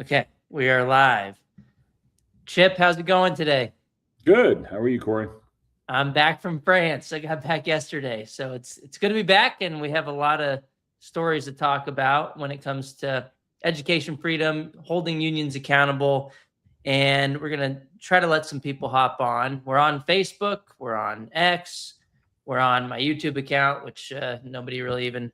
Okay, we are live. Chip, how's it going today? Good. How are you, Corey? I'm back from France. I got back yesterday, so it's good to be back, and we have a lot of stories to talk about when it comes to education freedom, holding unions accountable, and we're gonna try to let some people hop on. We're on Facebook, we're on X, we're on my YouTube account, which nobody really even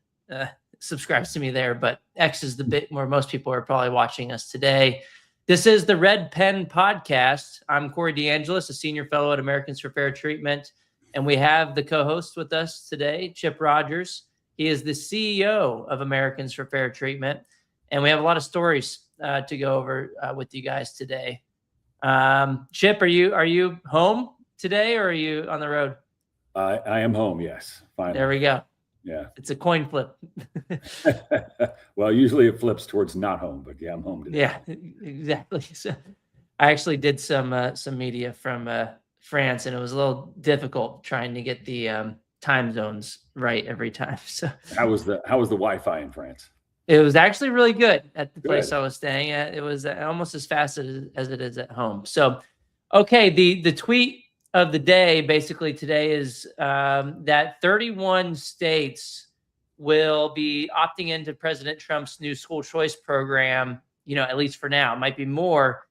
subscribes to me there, but X is the bit where most people are probably watching us today. This is the Red Pen Podcast. I'm Corey DeAngelis, a senior fellow at Americans for Fair Treatment, and we have the co-host with us today, Chip Rogers. He is the CEO of Americans for Fair Treatment, and we have a lot of stories to go over with you guys today. Chip, are you home today, or are you on the road? I am home. Yes, finally. There we go. Yeah. It's a coin flip. Well, usually it flips towards not home, but yeah, I'm home today. Yeah, exactly. So I actually did some media from France, and it was a little difficult trying to get the time zones right every time. So How was the Wi-Fi in France? it was actually really good at the place I was staying at. It was almost as fast as it is at home. So, okay, the tweet of the day basically today is that 31 states will be opting into President Trump's new school choice program, at least for now. It might be more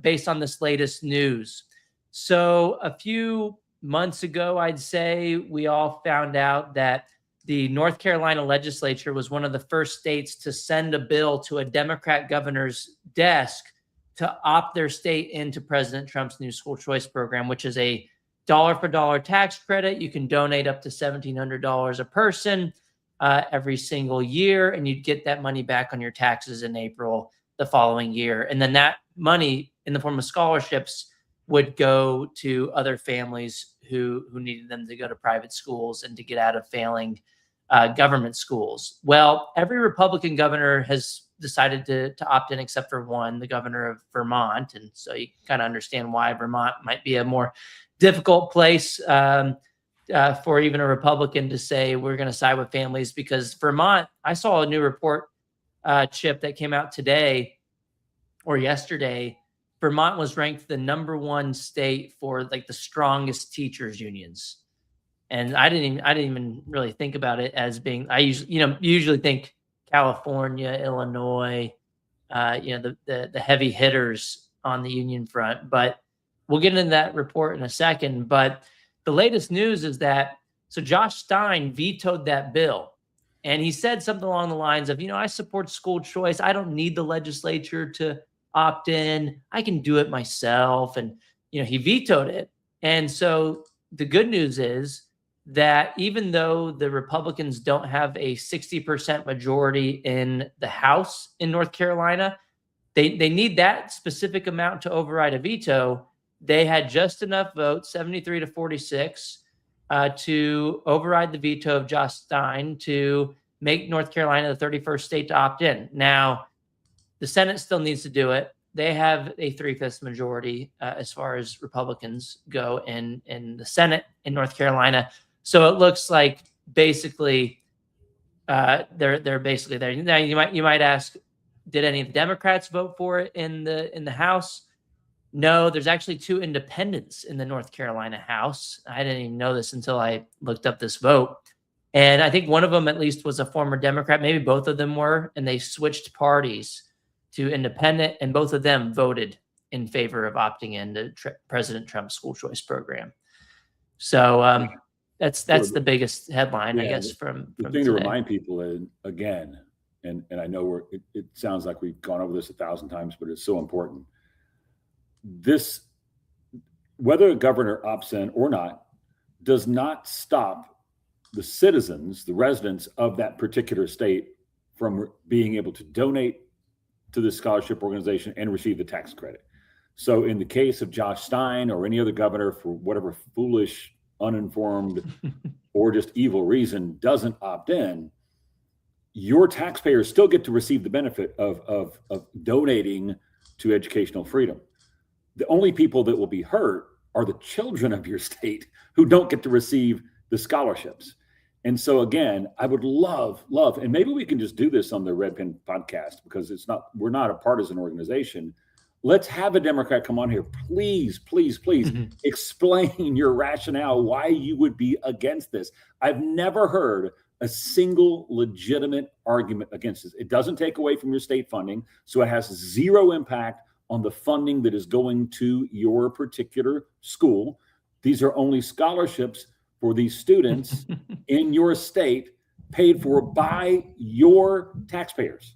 based on this latest news. So a few months ago, I'd say, we all found out that the North Carolina legislature was one of the first states to send a bill to a Democrat governor's desk to opt their state into President Trump's new school choice program, which is a dollar-for-dollar tax credit. You can donate up to $1,700 a person every single year, and you'd get that money back on your taxes in April the following year. And then that money, in the form of scholarships, would go to other families who needed them to go to private schools and to get out of failing government schools. Well, every Republican governor has decided to opt in except for one, the governor of Vermont. And so you kind of understand why Vermont might be a more difficult place for even a Republican to say we're going to side with families, because Vermont, I saw a new report, Chip, that came out today or yesterday. Vermont was ranked the #1 state for like the strongest teachers unions. And I didn't even really think about it as being, I usually think California, Illinois, the heavy hitters on the union front, but we'll get into that report in a second. But the latest news is that, so Josh Stein vetoed that bill, and he said something along the lines of, I support school choice. I don't need the legislature to opt in. I can do it myself. And, he vetoed it. And so the good news is that even though the Republicans don't have a 60% majority in the House in North Carolina, they need that specific amount to override a veto. They had just enough votes, 73 to 46, to override the veto of Josh Stein to make North Carolina the 31st state to opt in. Now, the Senate still needs to do it. They have a 3/5 majority as far as Republicans go in the Senate in North Carolina. So it looks like basically they're basically there. Now you might ask, did any of the Democrats vote for it in the House? No, there's actually 2 independents in the North Carolina House. I didn't even know this until I looked up this vote. And I think one of them at least was a former Democrat. Maybe both of them were, and they switched parties to independent, and both of them voted in favor of opting into President Trump's school choice program. So that's the biggest headline, I guess, from the thing today. to remind people is, again, and I know it sounds like we've gone over this 1,000 times, but it's so important. This, whether a governor opts in or not, does not stop the citizens, the residents of that particular state, from being able to donate to the scholarship organization and receive the tax credit. So in the case of Josh Stein or any other governor, for whatever foolish, uninformed, or just evil reason, doesn't opt in, your taxpayers still get to receive the benefit of donating to educational freedom. The only people that will be hurt are the children of your state who don't get to receive the scholarships. And so again, I would love, and maybe we can just do this on the Red Pen podcast because we're not a partisan organization. Let's have a Democrat come on here. Please, please, please explain your rationale why you would be against this. I've never heard a single legitimate argument against this. It doesn't take away from your state funding, so it has zero impact on the funding that is going to your particular school. These are only scholarships for these students in your state, paid for by your taxpayers.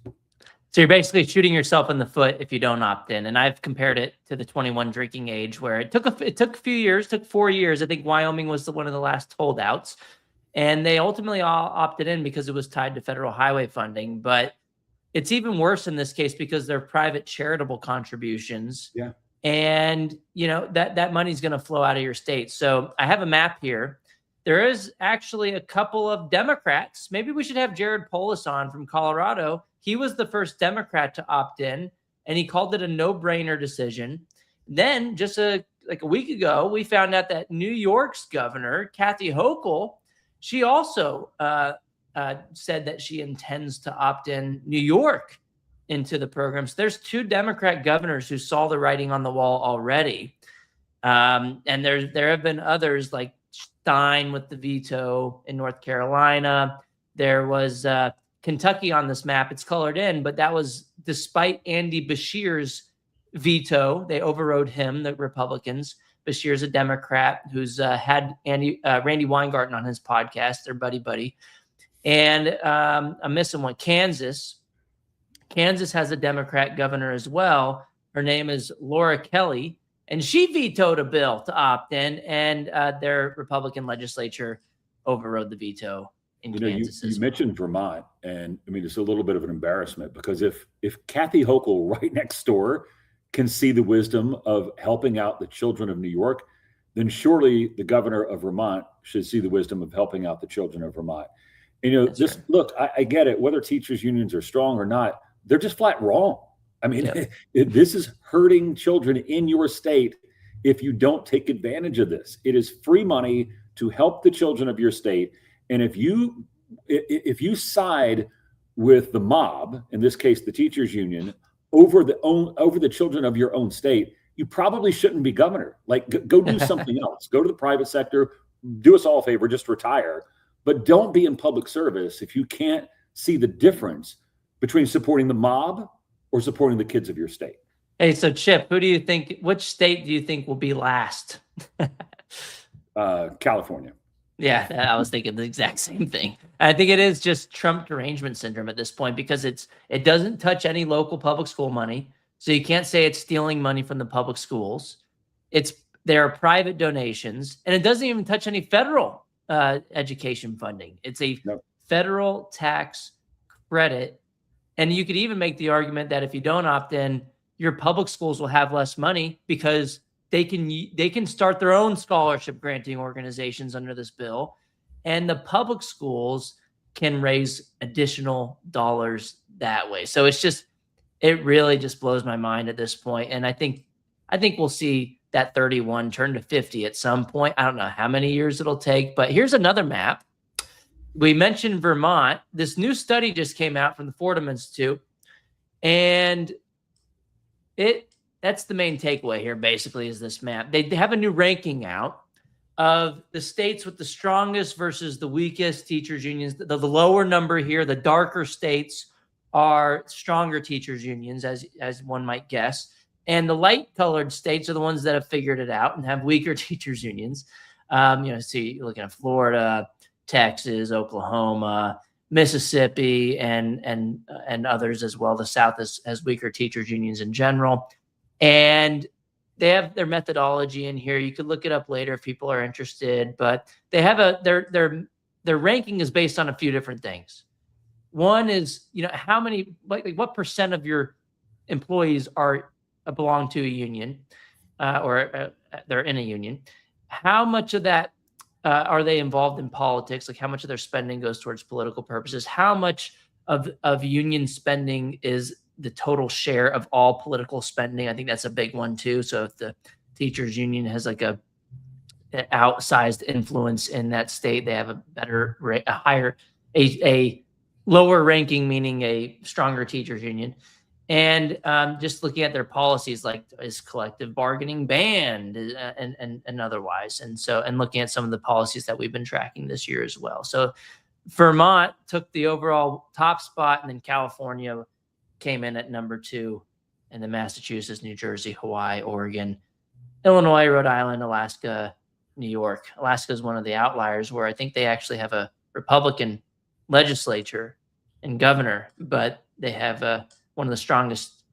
So you're basically shooting yourself in the foot if you don't opt in. And I've compared it to the 21 drinking age, where it took a few years, took 4 years. I think Wyoming was one of the last holdouts, and they ultimately all opted in because it was tied to federal highway funding. But it's even worse in this case because they're private charitable contributions. Yeah. And that money's going to flow out of your state. So I have a map here. There is actually a couple of Democrats. Maybe we should have Jared Polis on from Colorado. He was the first Democrat to opt in, and he called it a no-brainer decision. Then just like a week ago, we found out that New York's governor, Kathy Hochul, she also said that she intends to opt in New York into the program. So there's 2 Democrat governors who saw the writing on the wall already. And there have been others like Stein with the veto in North Carolina. There was Kentucky on this map. It's colored in, but that was despite Andy Beshear's veto. They overrode him, the Republicans. Beshear's a Democrat who's had Randy Weingarten on his podcast. They're buddy. And I'm missing one. Kansas has a Democrat governor as well. Her name is Laura Kelly. And she vetoed a bill to opt in, and their Republican legislature overrode the veto in Kansas. You mentioned Vermont, and I mean, it's a little bit of an embarrassment because if Kathy Hochul right next door can see the wisdom of helping out the children of New York, then surely the governor of Vermont should see the wisdom of helping out the children of Vermont. And, That's right. Look, I get it. Whether teachers unions are strong or not, they're just flat wrong. I mean, this is hurting children in your state if you don't take advantage of this. It is free money to help the children of your state. And if you side with the mob, in this case, the teachers union, over the children of your own state, you probably shouldn't be governor. Like, go do something else. Go to the private sector. Do us all a favor. Just retire. But don't be in public service if you can't see the difference between supporting the mob or supporting the kids of your state. Hey, so Chip, which state do you think will be last? California. Yeah, I was thinking the exact same thing. I think it is just Trump derangement syndrome at this point because it doesn't touch any local public school money. So you can't say it's stealing money from the public schools. There are private donations, and it doesn't even touch any federal education funding. It's a federal tax credit. And you could even make the argument that if you don't opt in, your public schools will have less money because they can start their own scholarship granting organizations under this bill, and the public schools can raise additional dollars that way. So it really just blows my mind at this point. And I think we'll see that 31 turn to 50 at some point. I don't know how many years it'll take, but here's another map. We mentioned Vermont. This new study just came out from the Fordham Institute, and that's the main takeaway here, basically, is this map. They have a new ranking out of the states with the strongest versus the weakest teachers unions. The lower number here, the darker states, are stronger teachers unions, as one might guess. And the light-colored states are the ones that have figured it out and have weaker teachers unions. So you're looking at Florida, Texas, Oklahoma, Mississippi, and others as well. The South has weaker teachers unions in general, and they have their methodology in here. You could look it up later if people are interested, but they have their ranking is based on a few different things. One is, how many, like what percent of your employees belong to a union, or they're in a union. How much of that are they involved in politics? Like how much of their spending goes towards political purposes? How much of union spending is the total share of all political spending? I think that's a big one too. So if the teachers union has outsized influence in that state. They have a lower ranking, meaning a stronger teachers union. And just looking at their policies, like is collective bargaining banned and otherwise. And looking at some of the policies that we've been tracking this year as well. So Vermont took the overall top spot, and then California came in at number 2, and then Massachusetts, New Jersey, Hawaii, Oregon, Illinois, Rhode Island, Alaska, New York. Alaska is one of the outliers where I think they actually have a Republican legislature and governor, but they have one of the strongest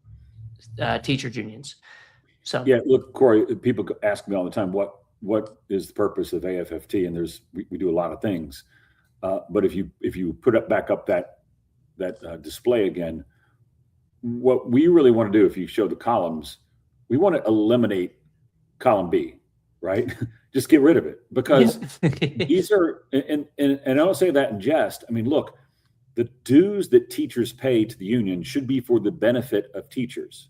teachers unions. So yeah, look, Corey, people ask me all the time, what is the purpose of AFFT? And we do a lot of things, but if you put back up that display again, what we really want to do, if you show the columns, we want to eliminate column B, right? Just get rid of it, because these are, and I don't say that in jest. I mean, look, the dues that teachers pay to the union should be for the benefit of teachers.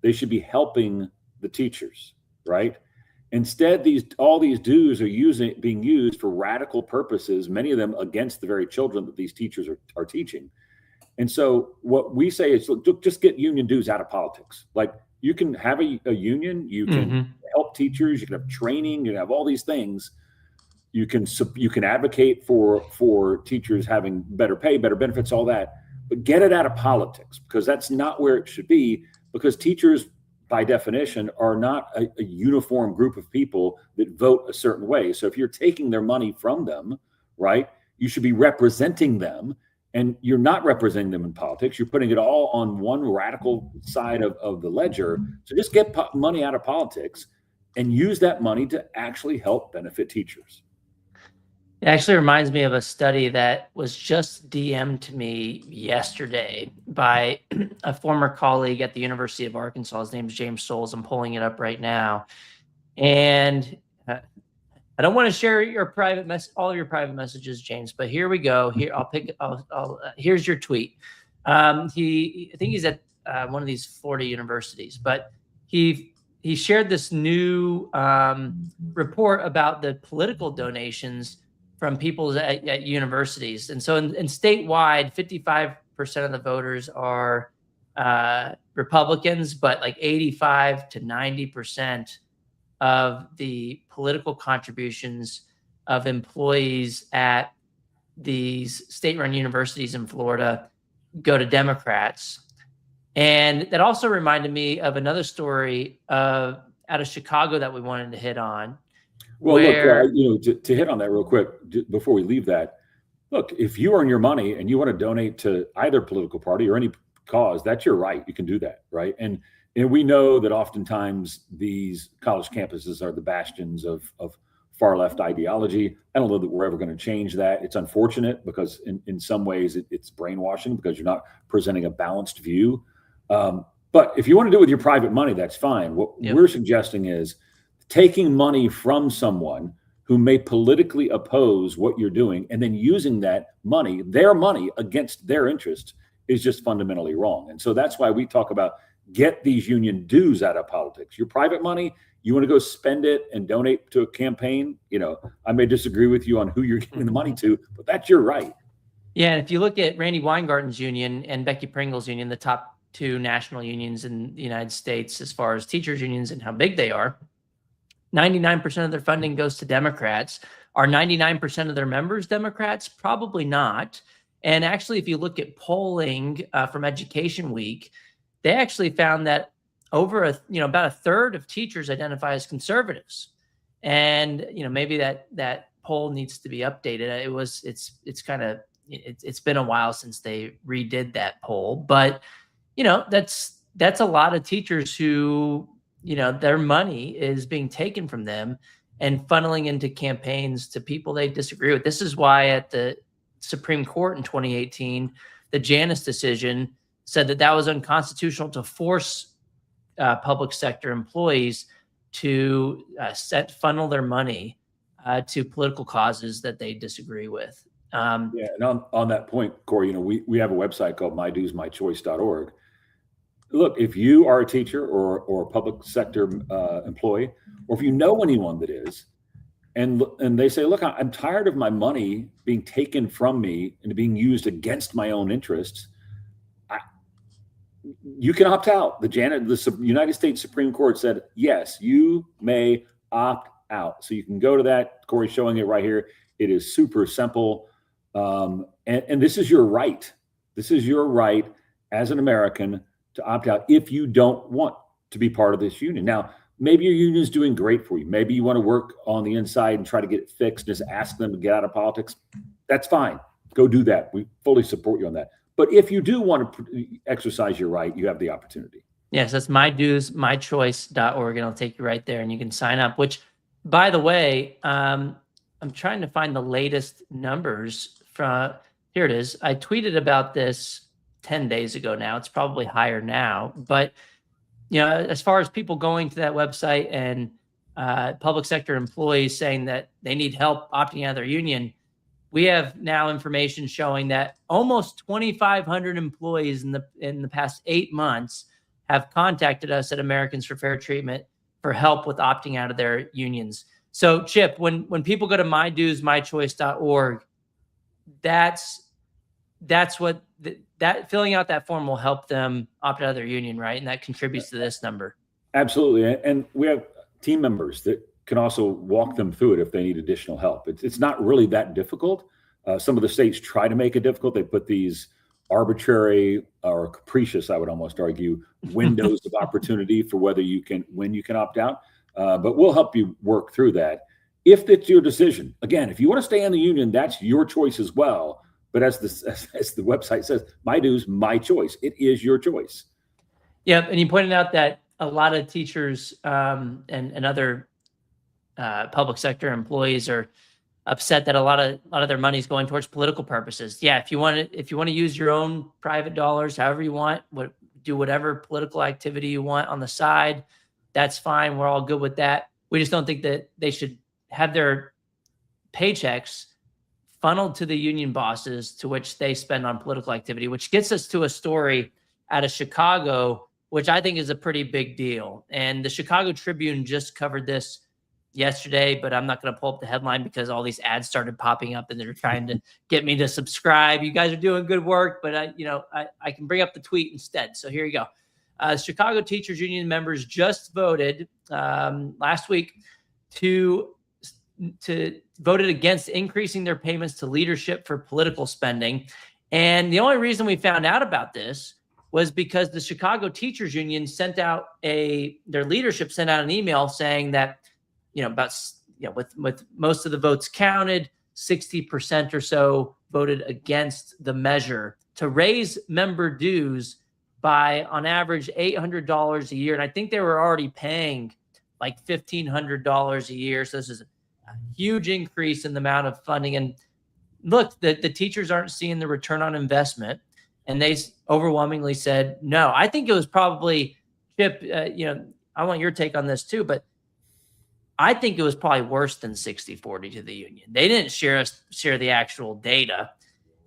They should be helping the teachers, right? Instead, all these dues are being used for radical purposes, many of them against the very children that these teachers are teaching. And so what we say is, look, just get union dues out of politics. Like, you can have a union, you can help teachers, you can have training, you can have all these things. You can advocate for teachers having better pay, better benefits, all that, but get it out of politics, because that's not where it should be, because teachers, by definition, are not a uniform group of people that vote a certain way. So if you're taking their money from them, right, you should be representing them, and you're not representing them in politics. You're putting it all on one radical side of the ledger. So just get money out of politics and use that money to actually help benefit teachers. It actually reminds me of a study that was just DM'd to me yesterday by a former colleague at the University of Arkansas. His name is James Souls. I'm pulling it up right now. And I don't want to share your all of your private messages, James, but here we go. Here, here's your tweet. I think he's at one of these Florida universities, but he shared this new report about the political donations from people at universities. And so in statewide, 55% of the voters are Republicans, but like 85 to 90% of the political contributions of employees at these state-run universities in Florida go to Democrats. And that also reminded me of another story out of Chicago that we wanted to hit on. Well, look, to hit on that real quick before we leave that, look, if you earn your money and you want to donate to either political party or any cause, that's your right. You can do that, right? And we know that oftentimes these college campuses are the bastions of far left ideology. I don't know that we're ever going to change that. It's unfortunate, because in some ways it's brainwashing, because you're not presenting a balanced view. But if you want to do it with your private money, that's fine. What we're suggesting is taking money from someone who may politically oppose what you're doing and then using that money, their money, against their interests is just fundamentally wrong. And so that's why we talk about get these union dues out of politics. Your private money, you want to go spend it and donate to a campaign. I may disagree with you on who you're giving the money to, but that's your right. Yeah, and if you look at Randy Weingarten's union and Becky Pringle's union, the top 2 national unions in the United States as far as teachers unions and how big they are, 99% of their funding goes to Democrats. Are 99% of their members Democrats? Probably not. And actually, if you look at polling from Education Week, they actually found that about a third of teachers identify as conservatives. And maybe that poll needs to be updated. It's been a while since they redid that poll, but that's a lot of teachers who their money is being taken from them and funneling into campaigns to people they disagree with. This is why at the Supreme Court in 2018, the Janus decision said that was unconstitutional to force public sector employees to funnel their money to political causes that they disagree with. And on that point, Corey, we have a website called myduesmychoice.org. Look, if you are a teacher or a public sector employee, or if you know anyone that is, and they say, look, I'm tired of my money being taken from me and being used against my own interests. You can opt out. The United States Supreme Court said, yes, you may opt out. So you can go to that. Corey's showing it right here. It is super simple. And this is your right. This is your right as an American to opt out if you don't want to be part of this union. Now, maybe your union is doing great for you. Maybe you want to work on the inside and try to get it fixed, just ask them to get out of politics. That's fine. Go do that. We fully support you on that. But if you do want to exercise your right, you have the opportunity. Yes, that's myduesmychoice.org, and I'll take you right there, and you can sign up. Which, by the way, I'm trying to find the latest numbers from. Here it is. I tweeted about this 10 days ago now. It's probably higher now, but as far as people going to that website and public sector employees saying that they need help opting out of their union, we have now information showing that almost 2,500 employees in the past 8 months have contacted us at Americans for Fair Treatment for help with opting out of their unions. So, Chip, when people go to myduesmychoice.org, that's what that filling out that form will help them opt out of their union, right? And that contributes to this number. Absolutely, and we have team members that can also walk them through it if they need additional help. It's not really that difficult. Some of the states try to make it difficult. They put these arbitrary or capricious, I would almost argue, windows of opportunity for when you can opt out. But we'll help you work through that if it's your decision. Again, if you want to stay in the union, that's your choice as well. But as the website says, my dues, my choice. It is your choice. Yeah, and you pointed out that a lot of teachers and other public sector employees are upset that a lot of their money is going towards political purposes. Yeah, if you want to use your own private dollars, however you want, do whatever political activity you want on the side, that's fine. We're all good with that. We just don't think that they should have their paychecks funneled to the union bosses to which they spend on political activity, which gets us to a story out of Chicago, which I think is a pretty big deal. And the Chicago Tribune just covered this yesterday, but I'm not going to pull up the headline because all these ads started popping up and they're trying to get me to subscribe. You guys are doing good work, but I can bring up the tweet instead. So here you go. Chicago Teachers Union members just voted last week to voted against increasing their payments to leadership for political spending. And the only reason we found out about this was because the Chicago Teachers Union their leadership sent out an email saying that, with most of the votes counted, 60% or so voted against the measure to raise member dues by, on average, $800 a year. And I think they were already paying like $1,500 a year. So this is a huge increase in the amount of funding. And look, the teachers aren't seeing the return on investment. And they overwhelmingly said no. I think it was probably, Chip, I want your take on this too, but I think it was probably worse than 60-40 to the union. They didn't share the actual data.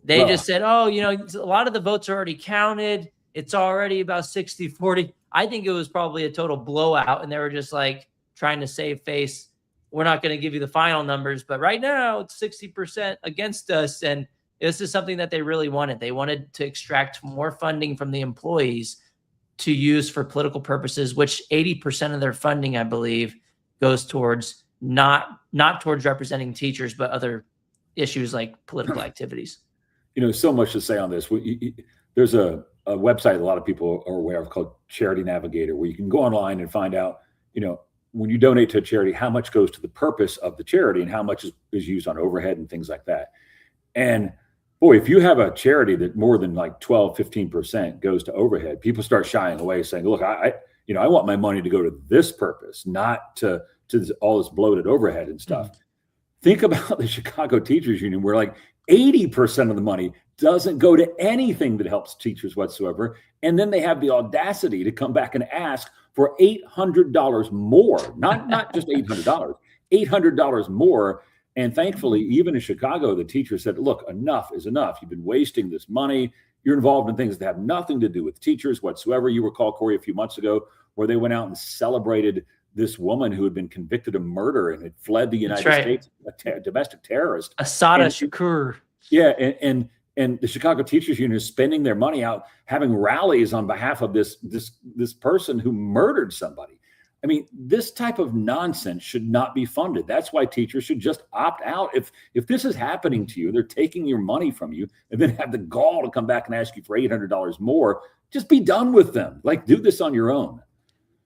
They just said, a lot of the votes are already counted. It's already about 60-40. I think it was probably a total blowout, and they were just like trying to save face. We're not going to give you the final numbers, but right now it's 60% against us. And this is something that they really wanted. They wanted to extract more funding from the employees to use for political purposes, which 80% of their funding, I believe, goes towards not towards representing teachers, but other issues like political activities. So much to say on this. There's a website a lot of people are aware of called Charity Navigator, where you can go online and find out, when you donate to a charity, how much goes to the purpose of the charity and how much is used on overhead and things like that. And boy, if you have a charity that more than like 12, 15% goes to overhead, people start shying away saying, look, I want my money to go to this purpose, not to all this bloated overhead and stuff. Mm-hmm. Think about the Chicago Teachers Union, where like 80% of the money doesn't go to anything that helps teachers whatsoever. And then they have the audacity to come back and ask for $800 more, not just $800, $800 more. And thankfully, even in Chicago, the teacher said, look, enough is enough. You've been wasting this money. You're involved in things that have nothing to do with teachers whatsoever. You recall, Corey, a few months ago, where they went out and celebrated this woman who had been convicted of murder and had fled the United States, a domestic terrorist. Assata Shakur. Yeah, and the Chicago Teachers Union is spending their money out having rallies on behalf of this person who murdered somebody. I mean, this type of nonsense should not be funded. That's why teachers should just opt out. If this is happening to you, they're taking your money from you and then have the gall to come back and ask you for $800 more. Just be done with them. Like, do this on your own.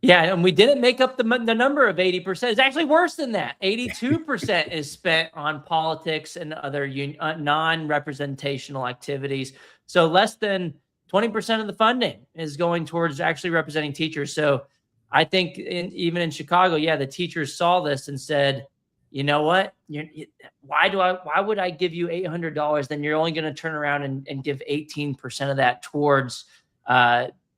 Yeah, and we didn't make up the number of 80%. It's actually worse than that. 82% is spent on politics and other non-representational activities. So less than 20% of the funding is going towards actually representing teachers. So I think even in Chicago, yeah, the teachers saw this and said, you know what? Why would I give you $800? Then you're only going to turn around and give 18% of that towards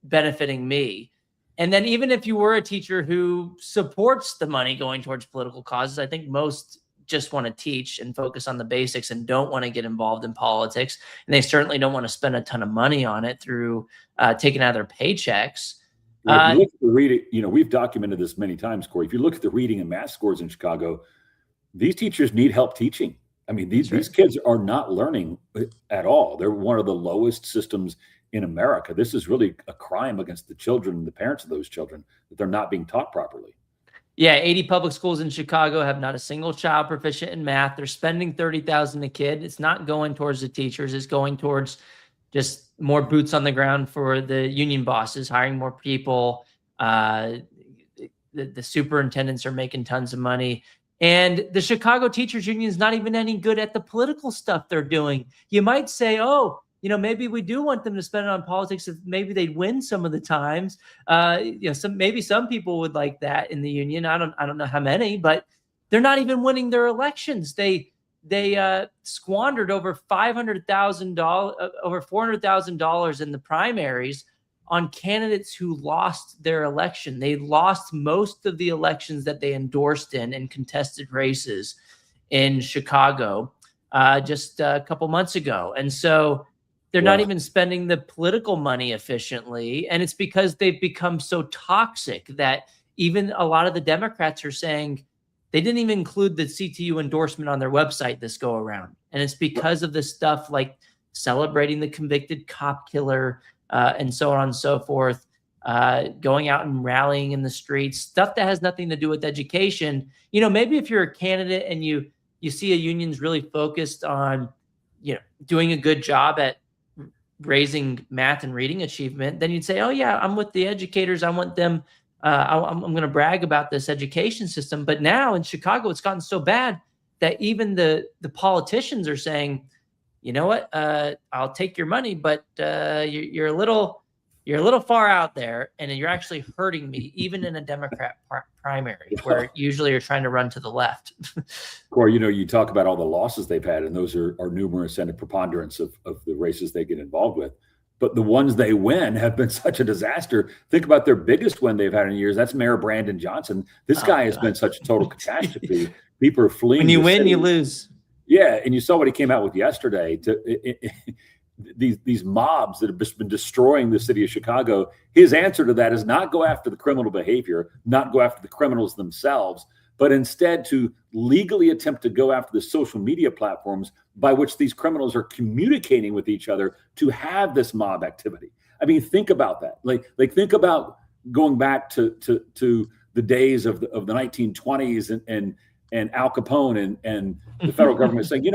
benefiting me. And then even if you were a teacher who supports the money going towards political causes, I think most just want to teach and focus on the basics and don't want to get involved in politics. And they certainly don't want to spend a ton of money on it through taking out of their paychecks. Well, if you look at the reading, we've documented this many times, Corey. If you look at the reading and math scores in Chicago, these teachers need help teaching. I mean, these kids are not learning at all. They're one of the lowest systems in America. This is really a crime against the children and the parents of those children that they're not being taught properly. Yeah, 80 public schools in Chicago have not a single child proficient in math. They're spending $30,000 a kid. It's not going towards the teachers. It's going towards just more boots on the ground for the union bosses, hiring more people. The superintendents are making tons of money. And the Chicago Teachers Union is not even any good at the political stuff they're doing. You might say, oh, maybe we do want them to spend it on politics if maybe they'd win some of the times. Maybe some people would like that in the union. I don't know how many, but they're not even winning their elections. They squandered over $400,000 in the primaries on candidates who lost their election. They lost most of the elections that they endorsed in contested races in Chicago just a couple months ago. And so they're not even spending the political money efficiently. And it's because they've become so toxic that even a lot of the Democrats are saying they didn't even include the CTU endorsement on their website this go around. And it's because of the stuff like celebrating the convicted cop killer and so on and so forth, going out and rallying in the streets, stuff that has nothing to do with education. Maybe if you're a candidate and you see a union's really focused on, doing a good job at raising math and reading achievement, then you'd say, oh yeah, I'm with the educators. I want them. I'm going to brag about this education system. But now in Chicago, it's gotten so bad that even the politicians are saying, you know what, I'll take your money, but you're a little far out there, and you're actually hurting me, even in a Democrat primary, where usually you're trying to run to the left. Corey, you talk about all the losses they've had, and those are numerous and a preponderance of the races they get involved with. But the ones they win have been such a disaster. Think about their biggest win they've had in years. That's Mayor Brandon Johnson. This guy has been such a total catastrophe. People are fleeing. When you win, you lose. Yeah, and you saw what he came out with yesterday. These mobs that have just been destroying the city of Chicago. His answer to that is not go after the criminal behavior, not go after the criminals themselves, but instead to legally attempt to go after the social media platforms by which these criminals are communicating with each other to have this mob activity. I mean, think about that. Like think about going back to the days of the 1920s and Al Capone and the federal government saying,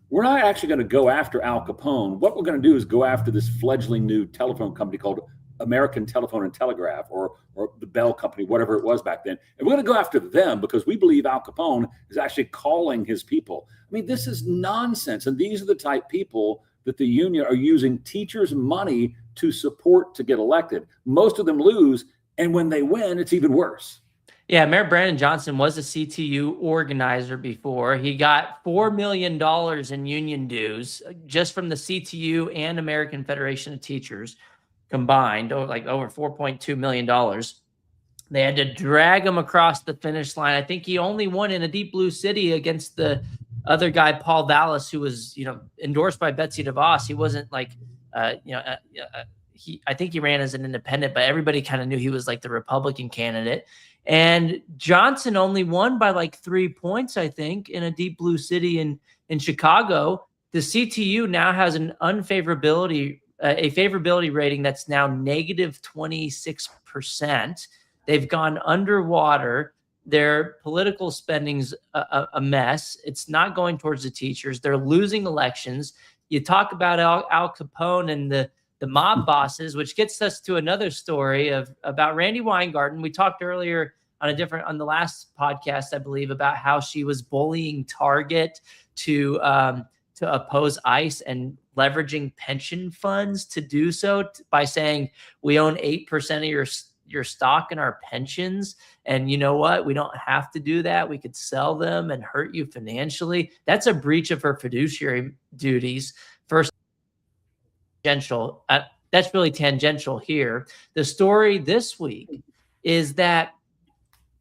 we're not actually going to go after Al Capone. What we're going to do is go after this fledgling new telephone company called American Telephone and Telegraph, or the Bell Company, whatever it was back then. And we're going to go after them because we believe Al Capone is actually calling his people. I mean, this is nonsense. And these are the type people that the union are using teachers' money to support to get elected. Most of them lose. And when they win, it's even worse. Yeah, Mayor Brandon Johnson was a CTU organizer before. He got $4 million in union dues just from the CTU and American Federation of Teachers combined, over $4.2 million. They had to drag him across the finish line. I think he only won in a deep blue city against the other guy, Paul Vallis, who was, endorsed by Betsy DeVos. He wasn't I think he ran as an independent, but everybody kind of knew he was like the Republican candidate. And Johnson only won by like 3 points, I think, in a deep blue city in Chicago. The CTU now has an a favorability rating that's now negative 26%. They've gone underwater. Their political spending's a mess. It's not going towards the teachers. They're losing elections. You talk about Al Capone and the mob bosses, which gets us to another story about Randi Weingarten. We talked earlier on the last podcast, I believe, about how she was bullying Target to oppose ICE and leveraging pension funds to do so by saying we own 8% of your stock in our pensions. And you know what? We don't have to do that. We could sell them and hurt you financially. That's a breach of her fiduciary duties. First, that's really tangential here. The story this week is that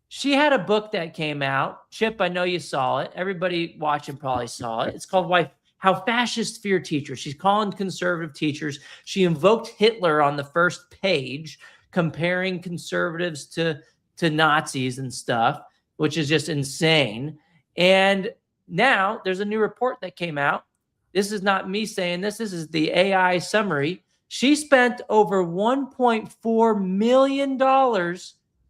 she had a book that came out. Chip, I know you saw it. Everybody watching probably saw it. It's called How Fascists Fear Teachers. She's calling conservative teachers. She invoked Hitler on the first page, comparing conservatives to Nazis and stuff, which is just insane. And now there's a new report that came out. This is not me saying this. This is the AI summary. She spent over $1.4 million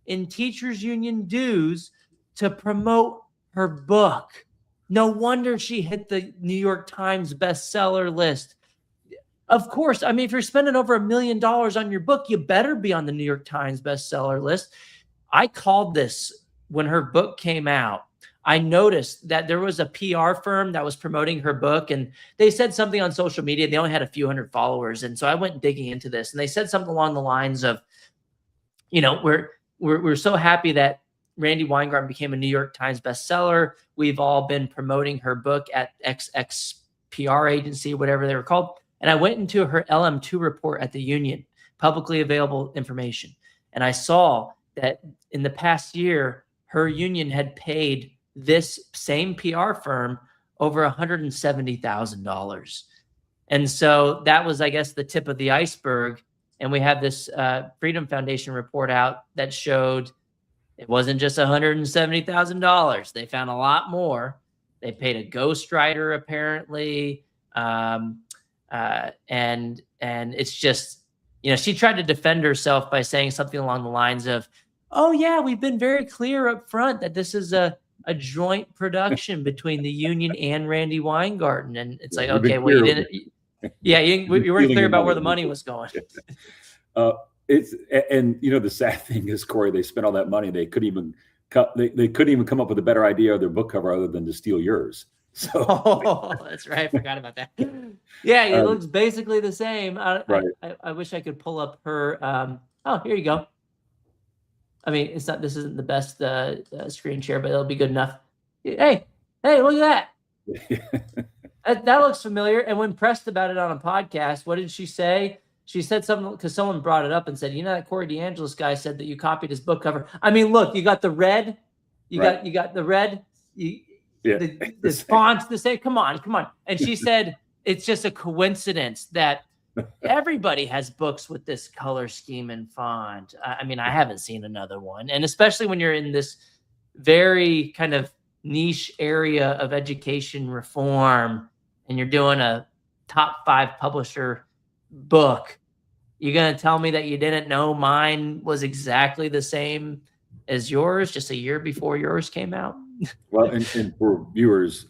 in teachers union dues to promote her book. No wonder she hit the New York Times bestseller list. Of course, I mean, if you're spending over $1 million on your book, you better be on the New York Times bestseller list. I called this when her book came out. I noticed that there was a PR firm that was promoting her book, and they said something on social media. They only had a few hundred followers. And so I went digging into this, and they said something along the lines of, you know, we're so happy that Randi Weingarten became a New York Times bestseller. We've all been promoting her book at XX PR agency, whatever they were called. And I went into her LM2 report at the union, publicly available information. And I saw that in the past year, her union had paid this same PR firm over $170,000. And so that was, I guess, the tip of the iceberg. And we have this Freedom Foundation report out that showed it wasn't just $170,000. They found a lot more. They paid a ghostwriter, apparently. And it's just, you know, she tried to defend herself by saying something along the lines of, oh, yeah, we've been very clear up front that this is a joint production between the union and Randi Weingarten. And it's like, okay, well, you didn't. Yeah, you weren't clear about where the money was going. And you know, the sad thing is, Corey, they spent all that money. They couldn't even come up with a better idea of their book cover other than to steal yours. So that's right. I forgot about that. Yeah, it looks basically the same. Right. I wish I could pull up her. Oh, here you go. I mean, this isn't the best screen share, but it'll be good enough. Hey, look at that. That looks familiar. And when pressed about it on a podcast, what did she say? She said something because someone brought it up and said, you know, that Corey DeAngelis guy said that you copied his book cover. I mean, look, you got the red. You got the red. The font's the same. Come on. And she said, it's just a coincidence that everybody has books with this color scheme and font. I mean, I haven't seen another one. And especially when you're in this very kind of niche area of education reform and you're doing a top 5 publisher book, you're going to tell me that you didn't know mine was exactly the same as yours just a year before yours came out? Well, and for viewers,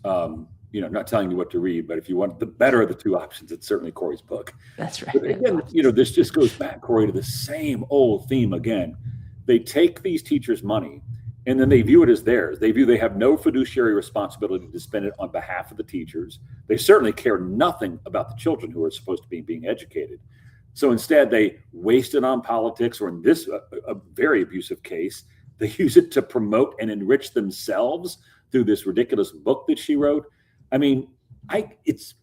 you know, not telling you what to read, but if you want the better of the two options, it's certainly Corey's book. That's right. But again, you know, this just goes back, Corey, to the same old theme again. They take these teachers' money and then they view it as theirs. They have no fiduciary responsibility to spend it on behalf of the teachers. They certainly care nothing about the children who are supposed to be being educated. So instead, they waste it on politics, or in this, a very abusive case, they use it to promote and enrich themselves through this ridiculous book that she wrote. I mean, it's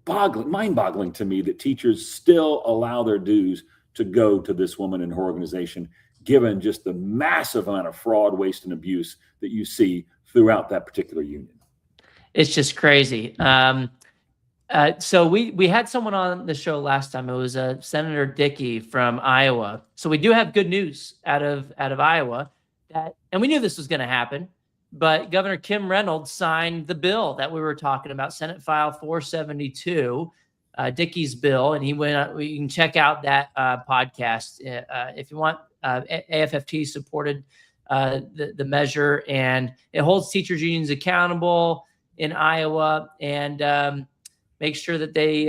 mind-boggling to me that teachers still allow their dues to go to this woman and her organization, given just the massive amount of fraud, waste, and abuse that you see throughout that particular union. It's just crazy. So we had someone on the show last time. It was Senator Dickey from Iowa. So we do have good news out of Iowa, and we knew this was going to happen. But Governor Kim Reynolds signed the bill that we were talking about, Senate File 472, Dickey's bill, and he went. You can check out that podcast if you want. AFFT supported the measure, and it holds teachers unions accountable in Iowa, and make sure that they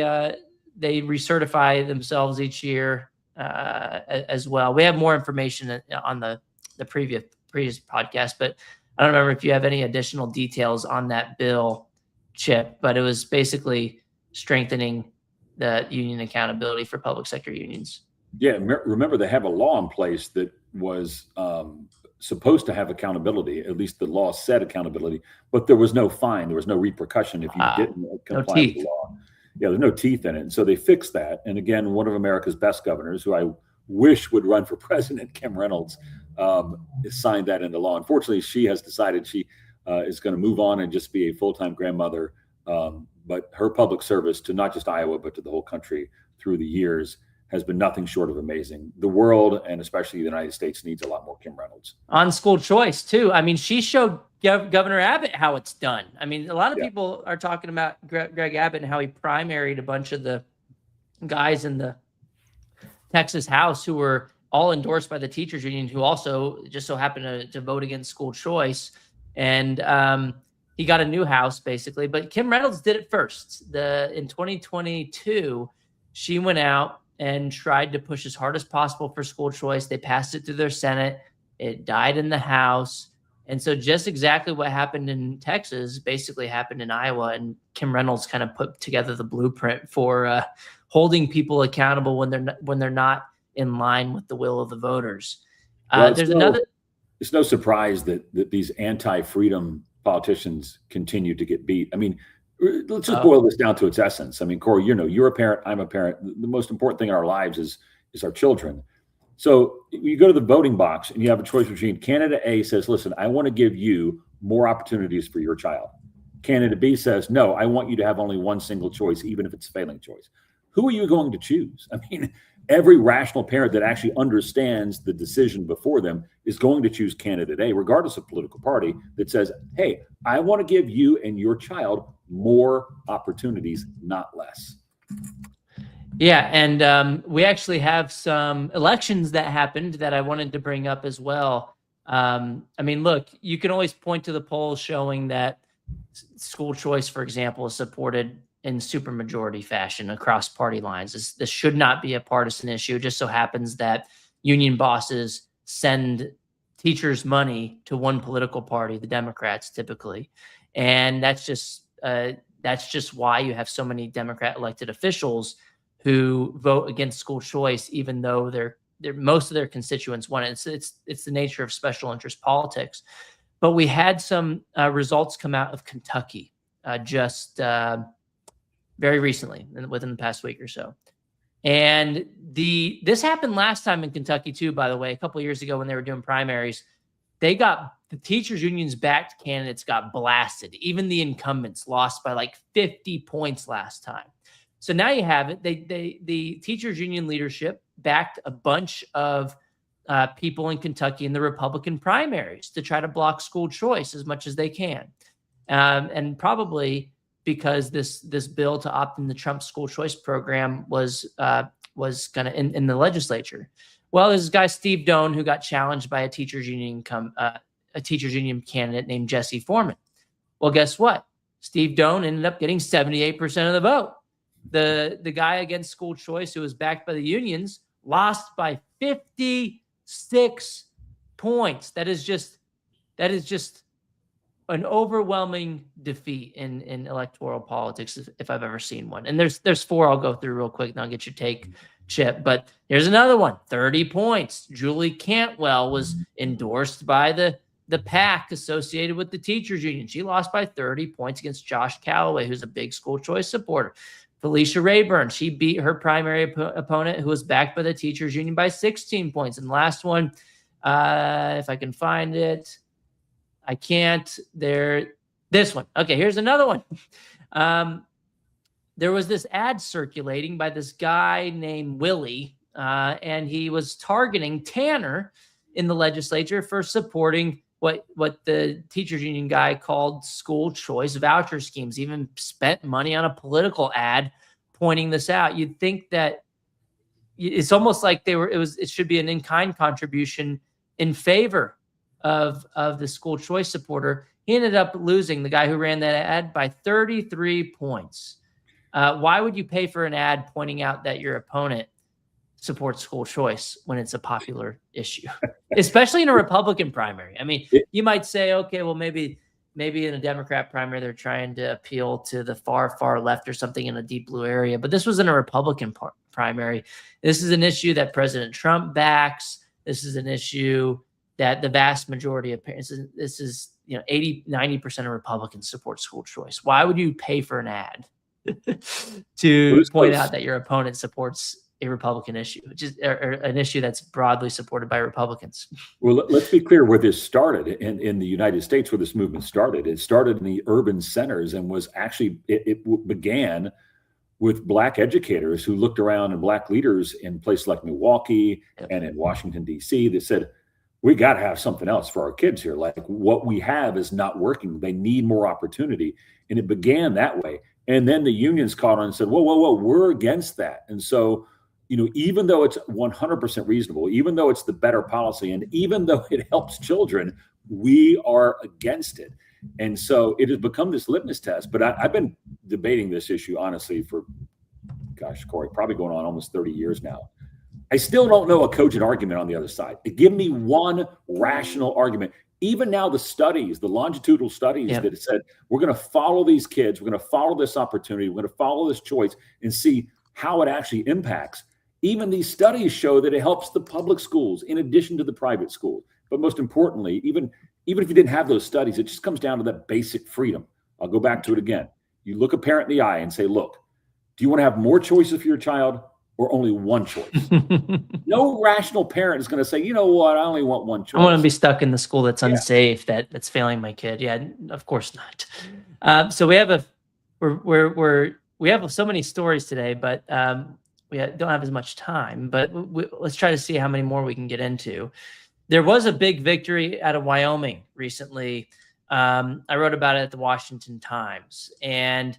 recertify themselves each year as well. We have more information on the previous podcast, but I don't remember if you have any additional details on that bill, Chip, but it was basically strengthening the union accountability for public sector unions. Yeah, remember they have a law in place that was supposed to have accountability. At least the law said accountability, but there was no fine. There was no repercussion if you didn't comply with the law. Yeah, there's no teeth in it. And so they fixed that. And again, one of America's best governors, who I wish would run for president, Kim Reynolds, signed that into law. Unfortunately, she has decided she is going to move on and just be a full-time grandmother. But her public service to not just Iowa, but to the whole country through the years has been nothing short of amazing. The world, and especially the United States, needs a lot more Kim Reynolds. On school choice, too. I mean, she showed Governor Abbott how it's done. I mean, a lot of people are talking about Greg Abbott and how he primaried a bunch of the guys in the Texas House who were all endorsed by the teachers union, who also just so happened to vote against school choice. And he got a new house, basically. But Kim Reynolds did it first. In 2022, she went out and tried to push as hard as possible for school choice. They passed it through their Senate. It died in the House. And so just exactly what happened in Texas basically happened in Iowa. And Kim Reynolds kind of put together the blueprint for holding people accountable when they're not in line with the will of the voters. It's no surprise that these anti-freedom politicians continue to get beat. I mean, let's just boil this down to its essence. I mean, Corey, you're a parent, I'm a parent. The most important thing in our lives is our children. So you go to the voting box and you have a choice between candidate A says, listen, I want to give you more opportunities for your child. Candidate B says, no, I want you to have only one single choice, even if it's a failing choice. Who are you going to choose? I mean, every rational parent that actually understands the decision before them is going to choose candidate A, regardless of political party, that says, hey, I want to give you and your child more opportunities, not less. Yeah, and we actually have some elections that happened that I wanted to bring up as well. I mean, look, you can always point to the polls showing that school choice, for example, is supported in supermajority fashion across party lines. This should not be a partisan issue. It just so happens that union bosses send teachers money to one political party, the Democrats typically, and that's just why you have so many Democrat elected officials who vote against school choice, even though most of their constituents want it. It's the nature of special interest politics. But we had some results come out of Kentucky just very recently, within the past week or so. And this happened last time in Kentucky too, by the way, a couple of years ago when they were doing primaries. The teachers unions backed candidates got blasted. Even the incumbents lost by like 50 points last time. So now you have it. The teachers union leadership backed a bunch of people in Kentucky in the Republican primaries to try to block school choice as much as they can. And probably because this bill to opt in the Trump school choice program was going to in the legislature. Well, there's this guy, Steve Doan, who got challenged by a teachers union candidate named Jesse Foreman. Well, guess what? Steve Doan ended up getting 78% of the vote. The guy against school choice, who was backed by the unions, lost by 56 points. That is just an overwhelming defeat in electoral politics, if I've ever seen one. And there's four I'll go through real quick, and I'll get your take, Chip. But here's another one, 30 points. Julie Cantwell was endorsed by the PAC associated with the teachers union. She lost by 30 points against Josh Calloway, who's a big school choice supporter. Felicia Rayburn, she beat her primary opponent, who was backed by the teachers union, by 16 points. And last one, if I can find it, I can't. This one. Okay, here's another one. there was this ad circulating by this guy named Willie, and he was targeting Tanner in the legislature for supporting what the teachers union guy called school choice voucher schemes. Even spent money on a political ad pointing this out. You'd think that it's almost like it should be an in-kind contribution in favor of the school choice supporter. He ended up losing, the guy who ran that ad, by 33 points. Why would you pay for an ad pointing out that your opponent supports school choice when it's a popular issue, especially in a Republican primary? I mean, you might say, okay, well, maybe in a Democrat primary, they're trying to appeal to the far left or something in a deep blue area. But this was in a Republican primary. This is an issue that President Trump backs. This is an issue that the vast majority of parents, this is, 80-90% of Republicans support school choice. Why would you pay for an ad to point out that your opponent supports a Republican issue, which is an issue that's broadly supported by Republicans? Well, let's be clear where this started in the United States, where this movement started. It started in the urban centers and was actually, it began with Black educators who looked around and Black leaders in places like Milwaukee and in Washington, D.C. that said, we got to have something else for our kids here. Like, what we have is not working. They need more opportunity. And it began that way. And then the unions caught on and said, whoa, we're against that. And so, even though it's 100% reasonable, even though it's the better policy, and even though it helps children, we are against it. And so it has become this litmus test. But I've been debating this issue, honestly, for, Corey, probably going on almost 30 years now. I still don't know a cogent argument on the other side. Give me one rational argument. Even now, the studies, the longitudinal studies that have said, we're going to follow these kids, we're going to follow this opportunity, we're going to follow this choice and see how it actually impacts. Even these studies show that it helps the public schools in addition to the private schools. But most importantly, even if you didn't have those studies, it just comes down to that basic freedom. I'll go back to it again. You look a parent in the eye and say, look, do you want to have more choices for your child or only one choice? No rational parent is going to say, you know what, I only want one choice. I want to be stuck in the school that's unsafe, that's failing my kid. Yeah, of course not. So we have we have so many stories today, but we don't have as much time. But let's try to see how many more we can get into. There was a big victory out of Wyoming recently. I wrote about it at the Washington Times, and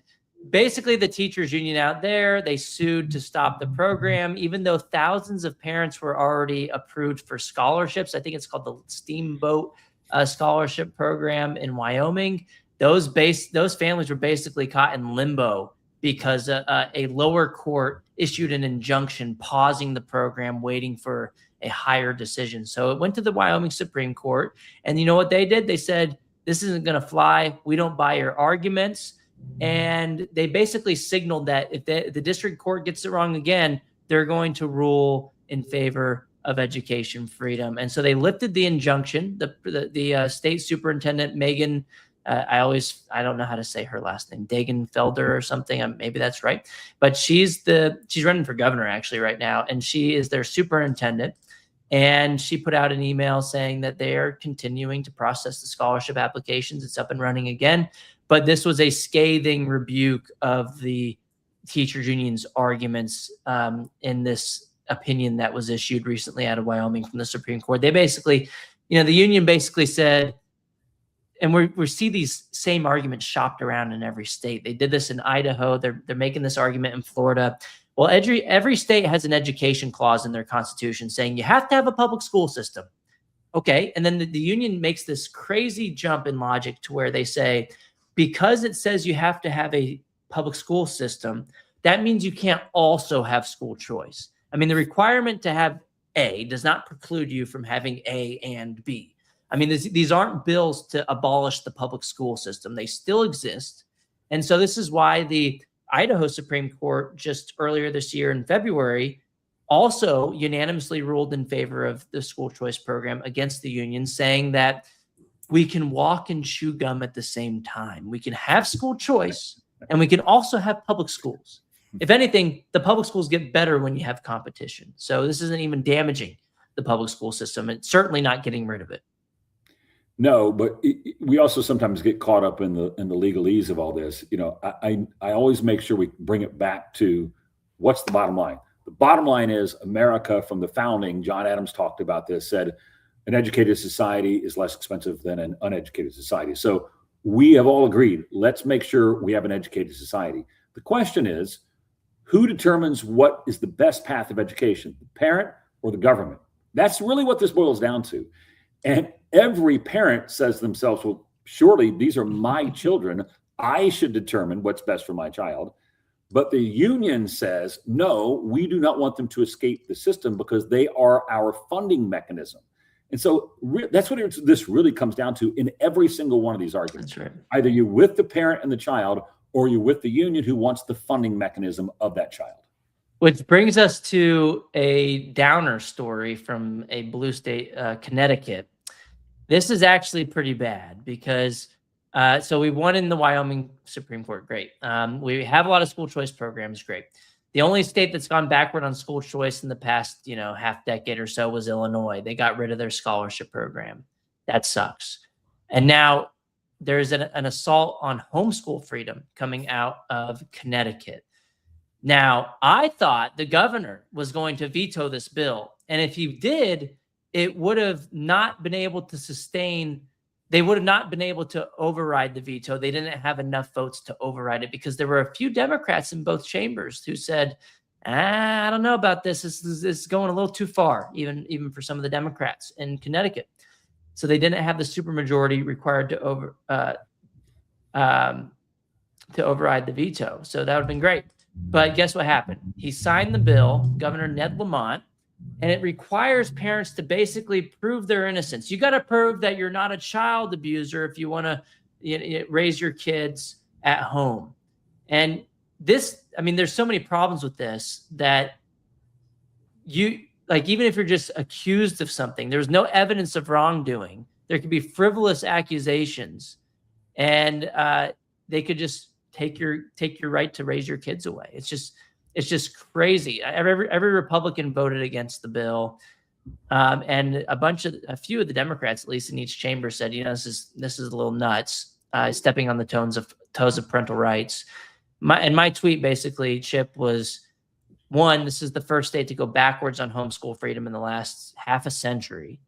basically the teachers union out there, they sued to stop the program, even though thousands of parents were already approved for scholarships. I think it's called the Steamboat Scholarship Program in Wyoming. Those families were basically caught in limbo because a lower court issued an injunction pausing the program, waiting for a higher decision. So it went to the Wyoming Supreme Court, and you know what they did? They said, this isn't going to fly. We don't buy your arguments. And they basically signaled that if the district court gets it wrong again, they're going to rule in favor of education freedom. And so they lifted the injunction. The state superintendent, Megan, I don't know how to say her last name, Dagenfelder or something. Maybe that's right. But she's running for governor actually right now. And she is their superintendent. And she put out an email saying that they are continuing to process the scholarship applications. It's up and running again. But this was a scathing rebuke of the teachers union's arguments in this opinion that was issued recently out of Wyoming from the Supreme Court. They basically, the union basically said, and we see these same arguments shopped around in every state. They did this in Idaho. They're making this argument in Florida. Well, every state has an education clause in their constitution saying you have to have a public school system. Okay, and then the union makes this crazy jump in logic to where they say, because it says you have to have a public school system, that means you can't also have school choice. I mean, the requirement to have A does not preclude you from having A and B. I mean, these aren't bills to abolish the public school system. They still exist. And so this is why the Idaho Supreme Court just earlier this year in February also unanimously ruled in favor of the school choice program against the union, saying that we can walk and chew gum at the same time. We can have school choice and we can also have public schools. If anything, the public schools get better when you have competition. So this isn't even damaging the public school system. It's certainly not getting rid of it. No, but we also sometimes get caught up in the legalese of all this. You know, I always make sure we bring it back to what's the bottom line. The bottom line is America from the founding. John Adams talked about this. Said an educated society is less expensive than an uneducated society. So we have all agreed. Let's make sure we have an educated society. The question is, who determines what is the best path of education, the parent or the government? That's really what this boils down to. And every parent says to themselves, well, surely these are my children. I should determine what's best for my child. But the union says, no, we do not want them to escape the system because they are our funding mechanism. And so that's what this really comes down to in every single one of these arguments. That's right. Either you're with the parent and the child, or you're with the union who wants the funding mechanism of that child. Which brings us to a downer story from a blue state, Connecticut. This is actually pretty bad because, so we won in the Wyoming Supreme Court. Great. We have a lot of school choice programs. Great. The only state that's gone backward on school choice in the past, half decade or so was Illinois. They got rid of their scholarship program. That sucks. And now there's an assault on homeschool freedom coming out of Connecticut. Now, I thought the governor was going to veto this bill. And if he did, it would have not been able to sustain. They would have not been able to override the veto. They didn't have enough votes to override it because there were a few Democrats in both chambers who said, I don't know about this. This is going a little too far, even for some of the Democrats in Connecticut. So they didn't have the supermajority required to override the veto. So that would have been great. But guess what happened? He signed the bill, Governor Ned Lamont, and it requires parents to basically prove their innocence. You got to prove that you're not a child abuser if you want to raise your kids at home. And this, there's so many problems with this that even if you're just accused of something, there's no evidence of wrongdoing. There could be frivolous accusations, and they could just take your right to raise your kids away. It's just crazy. Every Republican voted against the bill, and a few of the Democrats, at least in each chamber, said, this is a little nuts, stepping on the toes of parental rights. My tweet basically, Chip, was, one, this is the first state to go backwards on homeschool freedom in the last half a century,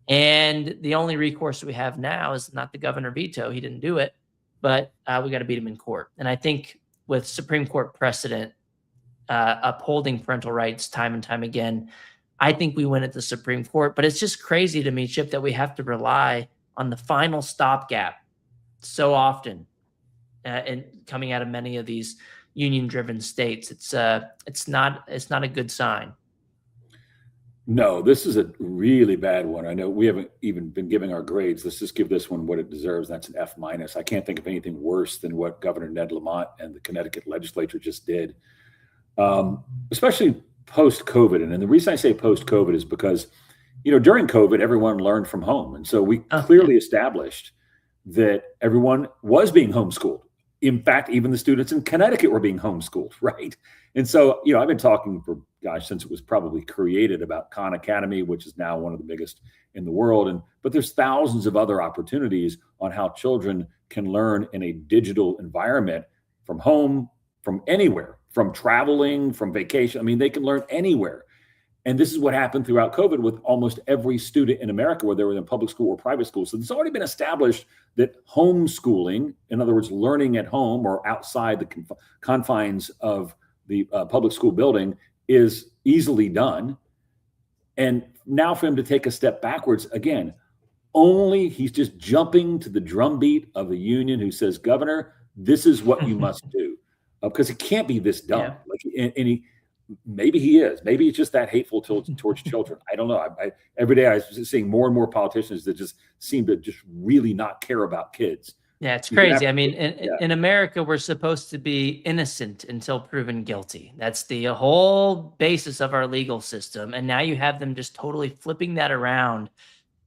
and the only recourse we have now is not the governor veto. He didn't do it, but we got to beat him in court. And I think with Supreme Court precedent upholding parental rights time and time again, I think we win at the Supreme Court. But it's just crazy to me, Chip, that we have to rely on the final stopgap so often, and coming out of many of these union-driven states. It's not a good sign. No, this is a really bad one. I know we haven't even been giving our grades. Let's just give this one what it deserves. That's an F-. I can't think of anything worse than what Governor Ned Lamont and the Connecticut legislature just did, especially post-COVID. And the reason I say post-COVID is because, during COVID, everyone learned from home. And so we clearly established that everyone was being homeschooled. In fact, even the students in Connecticut were being homeschooled, right? And so, I've been talking since it was probably created about Khan Academy, which is now one of the biggest in the world. But there's thousands of other opportunities on how children can learn in a digital environment from home, from anywhere, from traveling, from vacation. They can learn anywhere. And this is what happened throughout COVID with almost every student in America, whether they were in public school or private school. So it's already been established that homeschooling, in other words, learning at home or outside the confines of the public school building, is easily done. And now for him to take a step backwards, again, he's just jumping to the drumbeat of the union who says, Governor, this is what you must do. Because it can't be this dumb. Yeah. Maybe he is. Maybe it's just that hateful towards children. I don't know. Every day I was seeing more and more politicians that just seem to just really not care about kids. Yeah, it's crazy. In America, we're supposed to be innocent until proven guilty. That's the whole basis of our legal system. And now you have them just totally flipping that around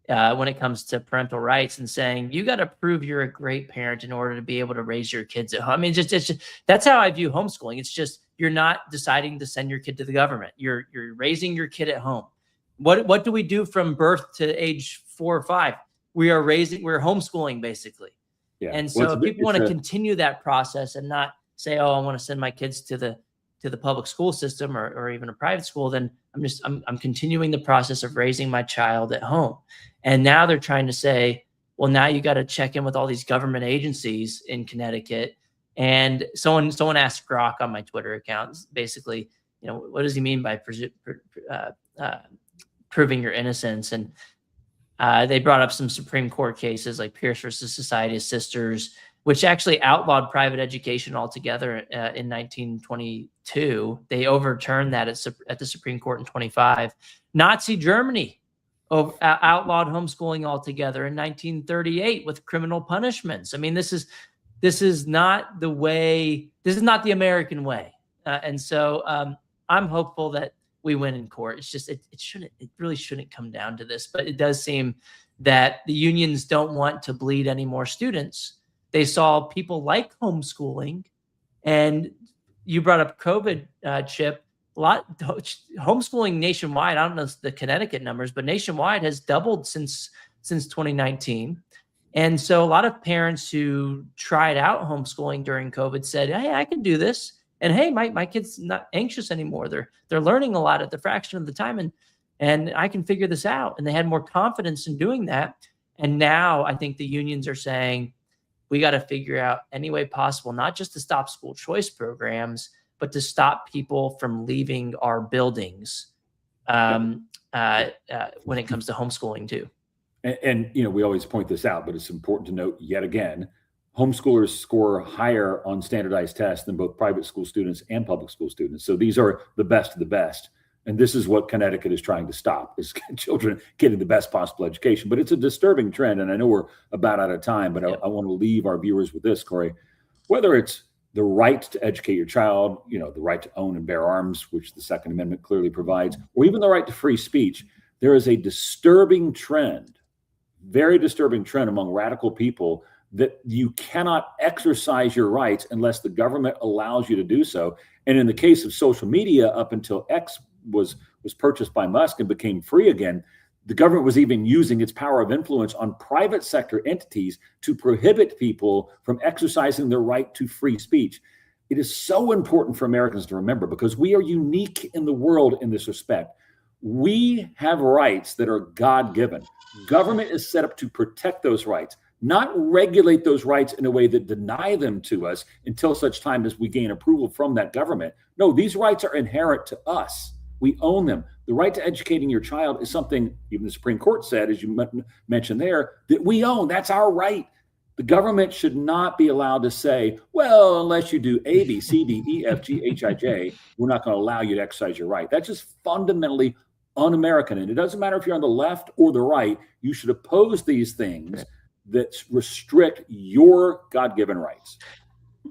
when it comes to parental rights and saying, you got to prove you're a great parent in order to be able to raise your kids at home. It's just that's how I view homeschooling. It's just, you're not deciding to send your kid to the government. You're raising your kid at home. What do we do from birth to age 4 or 5? we're homeschooling basically. Yeah. And so if people want to continue that process and not say, oh, I want to send my kids to the public school system or even a private school, then I'm continuing the process of raising my child at home. And now they're trying to say, well, now you got to check in with all these government agencies in Connecticut. And someone asked Grok on my Twitter account, basically, what does he mean by proving your innocence? And they brought up some Supreme Court cases like Pierce versus Society of Sisters, which actually outlawed private education altogether in 1922. They overturned that at the Supreme Court in 25. Nazi Germany outlawed homeschooling altogether in 1938 with criminal punishments. I mean, this is not the way. This is not the American way. And so I'm hopeful that we win in court. It's just, it really shouldn't come down to this, but it does seem that the unions don't want to bleed any more students. They saw people like homeschooling, and you brought up COVID, Chip. Homeschooling nationwide, I don't know the Connecticut numbers, but nationwide has doubled since 2019. And so a lot of parents who tried out homeschooling during COVID said, hey, I can do this. And hey, my kid's not anxious anymore. They're learning a lot at the fraction of the time, and I can figure this out. And they had more confidence in doing that. And now I think the unions are saying, we got to figure out any way possible, not just to stop school choice programs, but to stop people from leaving our buildings when it comes to homeschooling too. And we always point this out, but it's important to note yet again, homeschoolers score higher on standardized tests than both private school students and public school students. So these are the best of the best. And this is what Connecticut is trying to stop, is children getting the best possible education. But it's a disturbing trend. And I know we're about out of time, but I want to leave our viewers with this, Corey. Whether it's the right to educate your child, the right to own and bear arms, which the Second Amendment clearly provides, or even the right to free speech, there is a disturbing trend, very disturbing trend among radical people that you cannot exercise your rights unless the government allows you to do so. And in the case of social media, up until X was purchased by Musk and became free again, the government was even using its power of influence on private sector entities to prohibit people from exercising their right to free speech. It is so important for Americans to remember, because we are unique in the world in this respect. We have rights that are God-given. Government is set up to protect those rights, not regulate those rights in a way that deny them to us until such time as we gain approval from that government. No, these rights are inherent to us. We own them. The right to educating your child is something even the Supreme Court said, as you mentioned there, that we own. That's our right. The government should not be allowed to say, well, unless you do A, B, C, D, E, F, G, H, I, J, we're not going to allow you to exercise your right. That's just fundamentally un-American. And it doesn't matter if you're on the left or the right. You should oppose these things that restrict your God-given rights.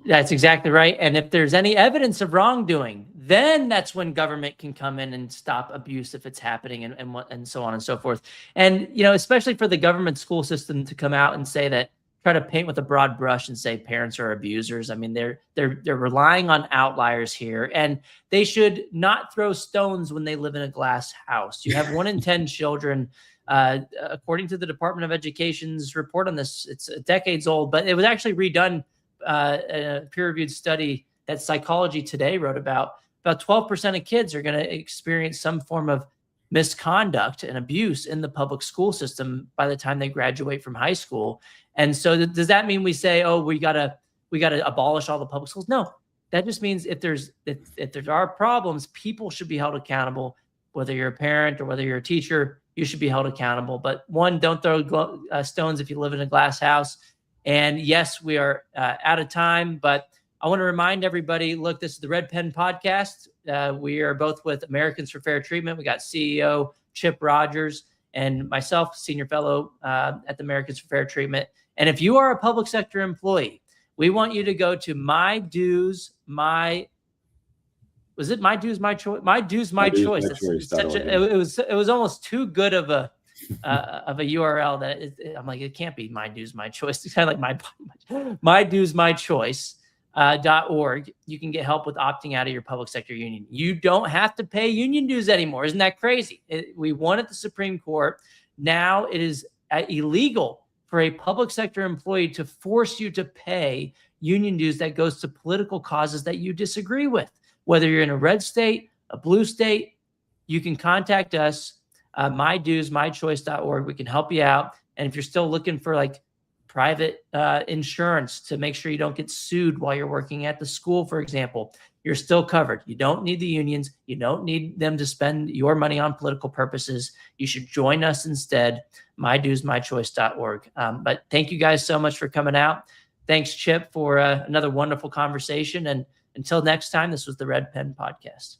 That's exactly right. And if there's any evidence of wrongdoing, then that's when government can come in and stop abuse if it's happening, and so on and so forth. And, especially for the government school system to come out and say that, try to paint with a broad brush and say parents are abusers. I mean, they're relying on outliers here, and they should not throw stones when they live in a glass house. You have 1 in 10 children, according to the Department of Education's report on this. It's decades old, but it was actually redone. A peer-reviewed study that Psychology Today wrote about 12% of kids are going to experience some form of misconduct and abuse in the public school system by the time they graduate from high school. And so does that mean we say, oh, we gotta abolish all the public schools? No, that just means if there are problems, people should be held accountable. Whether you're a parent or whether you're a teacher, you should be held accountable. But one, don't throw stones if you live in a glass house. And yes, we are out of time, but I want to remind everybody, look, this is the Red Pen Podcast. We are both with Americans for Fair Treatment. We got CEO Chip Rogers and myself, Senior Fellow at the Americans for Fair Treatment. And if you are a public sector employee, we want you to go to My Dues, My Choice? It was almost too good of a URL that I'm like, it can't be My Dues, My Choice. It's kind of like My Dues, My Choice. .org. You can get help with opting out of your public sector union. You don't have to pay union dues anymore. Isn't that crazy? We won at the Supreme Court. Now it is illegal for a public sector employee to force you to pay union dues that goes to political causes that you disagree with. Whether you're in a red state, a blue state, you can contact us, myduesmychoice.org. We can help you out. And if you're still looking for like private insurance to make sure you don't get sued while you're working at the school, for example, you're still covered. You don't need the unions. You don't need them to spend your money on political purposes. You should join us instead, myduesmychoice.org. But thank you guys so much for coming out. Thanks, Chip, for another wonderful conversation. And until next time, this was the Red Pen Podcast.